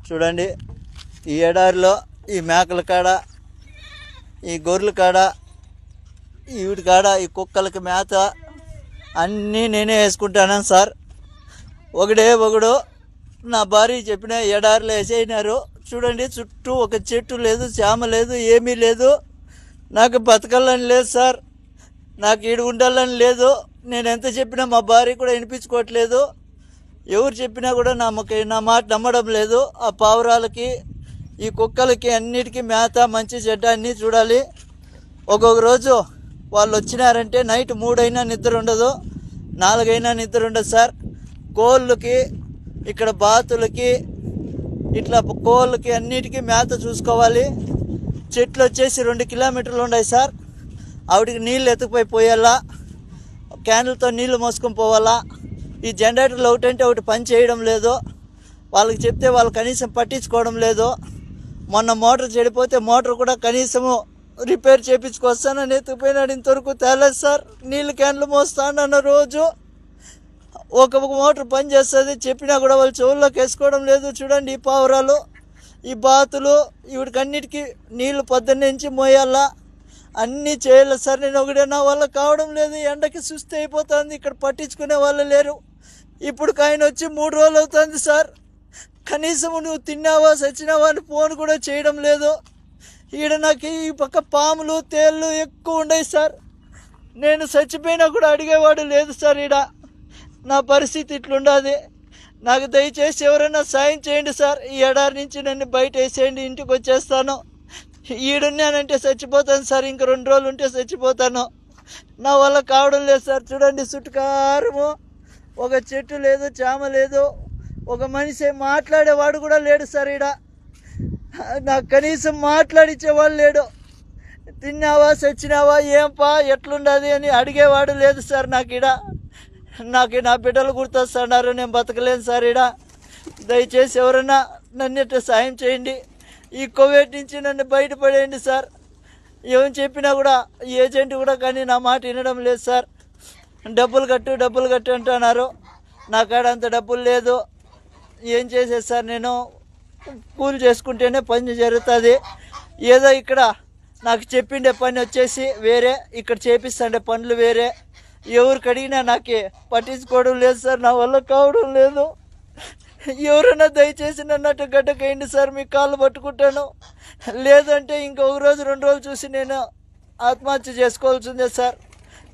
చూడండి, ఈ ఎడారిలో ఈ మేకల కాడ, ఈ గొర్రెల కాడ, వీటి కాడ ఈ కుక్కలకి మేత అన్నీ నేనే వేసుకుంటాను సార్. ఒకడు నా భార్య చెప్పిన ఎడారిలో వేసేసినారు. చూడండి, చుట్టూ ఒక చెట్టు లేదు, చేమ లేదు, ఏమీ లేదు. నాకు బతకాలని లేదు సార్, నాకు ఈడు ఉండాలని లేదు. నేను ఎంత చెప్పినా మా భార్య కూడా వినిపించుకోవట్లేదు. ఎవరు చెప్పినా కూడా నా మాట నమ్మడం లేదు. ఆ పావురాలకి, ఈ కుక్కలకి అన్నిటికీ మేత, మంచి చెడ్డ అన్నీ చూడాలి. ఒక్కొక్క రోజు వాళ్ళు వచ్చినారంటే నైట్ 3 అయినా నిద్ర ఉండదు, 4 అయినా నిద్ర ఉండదు సార్. కోళ్ళకి, ఇక్కడ బాతులకి, ఇట్లా కోళ్ళకి అన్నిటికీ మేత చూసుకోవాలి. చెట్లు వచ్చేసి 2 కిలోమీటర్లు ఉన్నాయి సార్. ఆవిడికి నీళ్ళు ఎత్తుకుపోయి పోయాలా, క్యాన్లతో నీళ్లు మోసుకొని పోవాలా. ఈ జనరేటర్లు ఒకటంటే ఒకటి పని చేయడం లేదు. వాళ్ళకి చెప్తే వాళ్ళు కనీసం పట్టించుకోవడం లేదు. మొన్న మోటార్ చెడిపోతే మోటార్ కూడా కనీసము రిపేర్ చేయించుకొస్తానని ఎత్తుకుపోయినాడు. ఇంతవరకు తేలేదు సార్. నీళ్ళు క్యాన్లు మోస్తానన్న రోజు ఒక మోటార్ పని చేస్తుంది, చెప్పినా కూడా వాళ్ళు చెవుల్లోకి వేసుకోవడం లేదు. చూడండి, ఈ పావురాలు, ఈ బాతులు, వీటికన్నిటికీ నీళ్లు పొద్దున్నుంచి మోయాలా, అన్నీ చేయాలి సార్. నేను ఒకటే, నా వల్ల కావడం లేదు. ఎండకి సుస్థి అయిపోతుంది. ఇక్కడ పట్టించుకునే వాళ్ళు లేరు. ఇప్పుడు ఆయన వచ్చి 3 రోజులు అవుతుంది సార్. కనీసం నువ్వు తిన్నావా సచ్చినావా అని ఫోన్ కూడా చేయడం లేదు. ఈడ నాకు ఈ పక్క పాములు, తేళ్ళు ఎక్కువ ఉన్నాయి సార్. నేను చచ్చిపోయినా కూడా అడిగేవాడు లేదు సార్. ఈడ నా పరిస్థితి ఇట్లుండదు. నాకు దయచేసి ఎవరైనా సాయం చేయండి సార్. ఈ ఎడారి నుంచి నన్ను బయట వేసేయండి, ఇంటికి వచ్చేస్తాను. ఈడున్నానంటే చచ్చిపోతాను సార్. ఇంక 2 రోజులు ఉంటే చచ్చిపోతాను. నా వల్ల కావడం లేదు సార్. చూడండి, చుట్టుకారము ఒక చెట్టు లేదు, చేమ లేదు, ఒక మనిషి మాట్లాడేవాడు కూడా లేడు సార్. ఈడ నాకు కనీసం మాట్లాడిచ్చేవాడు లేడు. తిన్నావా చచ్చినావా, ఏంపా ఎట్లుండదు అని అడిగేవాడు లేదు సార్. నాకు నా బిడ్డలు గుర్తొస్తున్నారు. నేను బతకలేను సార్. ఈడ దయచేసి ఎవరైనా నన్ను సాయం చేయండి. ఈ కోవిడ్ నుంచి నన్ను బయటపడేయండి సార్. ఏం చెప్పినా కూడా ఏజెంట్ కూడా కానీ నా మాట వినడం లేదు సార్. డబ్బులు కట్టు అంటున్నారు. నా కాడ అంత డబ్బులు లేదు. ఏం చేసేది సార్? నేను కూలి చేసుకుంటేనే పని జరుగుతుంది. ఏదో ఇక్కడ నాకు చెప్పిండే పని వచ్చేసి వేరే, ఇక్కడ చేపిస్తుండే పనులు వేరే. ఎవరికి అడిగినా నాకే పట్టించుకోవడం లేదు సార్. నా వల్ల కావడం లేదు. ఎవరైనా దయచేసి నన్ను గడ్డకేయండి సార్. మీ కాళ్ళు పట్టుకుంటాను. లేదంటే ఇంకొక రోజు 2 రోజులు చూసి నేను ఆత్మహత్య చేసుకోవాల్సిందే సార్.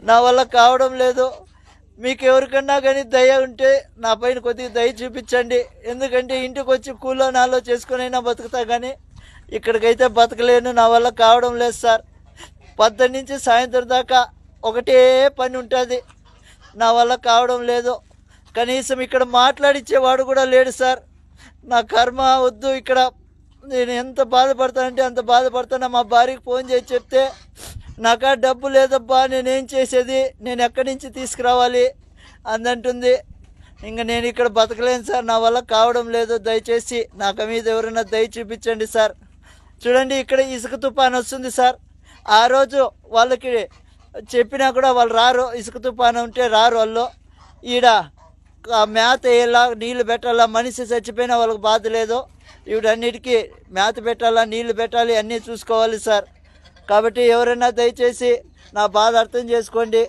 నా వల్ల కావడం లేదు. మీకు ఎవరికన్నా కానీ దయ ఉంటే నా పైన కొద్దిగా దయ చూపించండి. ఎందుకంటే ఇంటికి వచ్చి కూలో నాలో చేసుకునైనా బతుకుతా, కానీ ఇక్కడికైతే బతకలేను. నా వల్ల కావడం లేదు సార్. 10 నుంచి సాయంత్రం దాకా ఒకటే పని ఉంటుంది. నా వల్ల కావడం లేదు. కనీసం ఇక్కడ మాట్లాడిచ్చేవాడు కూడా లేడు సార్. నా కర్మ వద్దు. ఇక్కడ నేను ఎంత బాధపడతానంటే అంత బాధపడతాను. మా భార్యకి ఫోన్ చేసి చెప్తే, నాకా డబ్బు లేదబ్బా, నేనేం చేసేది, నేను ఎక్కడి నుంచి తీసుకురావాలి అందంటుంది. ఇంకా నేను ఇక్కడ బతకలేను సార్. నా వల్ల కావడం లేదు. దయచేసి నాకు మీద ఎవరైనా దయ చూపించండి సార్. చూడండి, ఇక్కడ ఇసుక తుఫాను వస్తుంది సార్. ఆ రోజు వాళ్ళకి చెప్పినా కూడా వాళ్ళు రారు. ఇసుక తుఫాను ఉంటే రారు వాళ్ళు. ఈడ మేత వేయాలా, నీళ్లు పెట్టాలా. మనిషి చచ్చిపోయినా వాళ్ళకి బాధ లేదు. వీటన్నిటికీ మేత పెట్టాలా, నీళ్లు పెట్టాలి, అన్నీ చూసుకోవాలి సార్. కాబట్టి ఎవరైనా దయచేసి నా బాధ అర్థం చేసుకోండి.